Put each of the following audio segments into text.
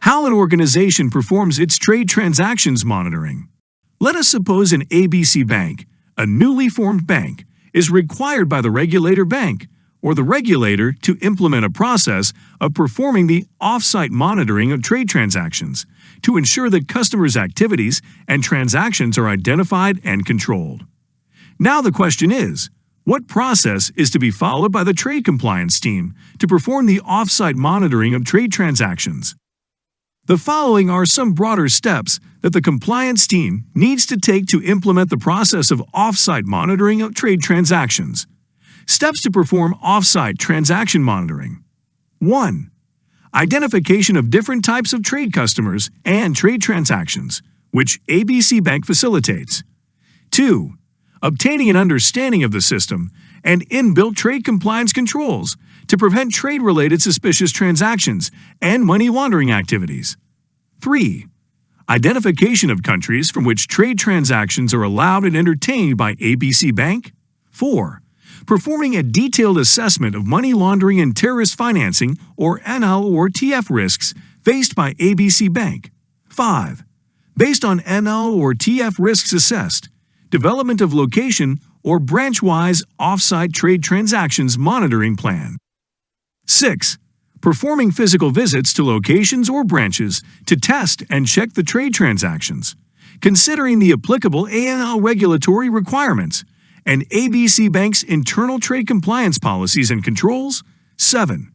How an organization performs its trade transactions monitoring. Let us suppose an ABC bank, a newly formed bank, is required by the regulator bank or the regulator to implement a process of performing the off-site monitoring of trade transactions to ensure that customers' activities and transactions are identified and controlled. Now the question is, what process is to be followed by the trade compliance team to perform the off-site monitoring of trade transactions? The following are some broader steps that the compliance team needs to take to implement the process of off-site monitoring of trade transactions. Steps to perform off-site transaction monitoring. 1. Identification of different types of trade customers and trade transactions, which ABC Bank facilitates. 2. Obtaining an understanding of the system and inbuilt trade compliance controls to prevent trade-related suspicious transactions and money laundering activities. 3. Identification of countries from which trade transactions are allowed and entertained by ABC Bank. 4. Performing a detailed assessment of money laundering and terrorist financing or NL or TF risks faced by ABC Bank. 5. Based on NL or TF risks assessed, development of location or branch-wise off-site trade transactions monitoring plan. 6. Performing physical visits to locations or branches to test and check the trade transactions, considering the applicable AML regulatory requirements and ABC Bank's internal trade compliance policies and controls. 7.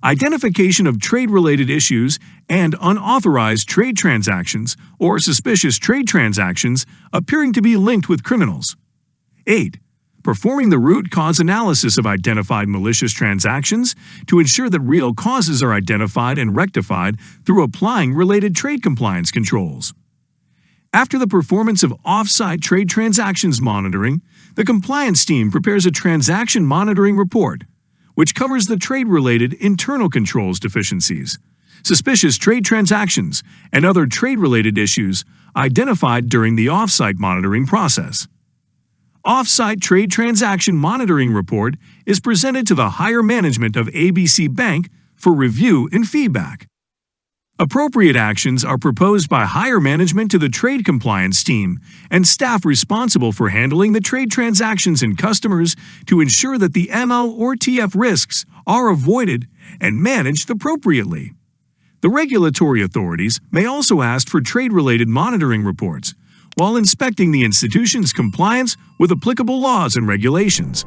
Identification of trade-related issues and unauthorized trade transactions or suspicious trade transactions appearing to be linked with criminals. 8. Performing the root cause analysis of identified malicious transactions to ensure that real causes are identified and rectified through applying related trade compliance controls. After the performance of off-site trade transactions monitoring, the compliance team prepares a transaction monitoring report, which covers the trade-related internal controls deficiencies, suspicious trade transactions, and other trade-related issues identified during the off-site monitoring process. Off-site trade transaction monitoring report is presented to the higher management of ABC Bank for review and feedback. Appropriate actions are proposed by higher management to the trade compliance team and staff responsible for handling the trade transactions and customers to ensure that the ML or TF risks are avoided and managed appropriately. The regulatory authorities may also ask for trade-related monitoring reports while inspecting the institution's compliance with applicable laws and regulations.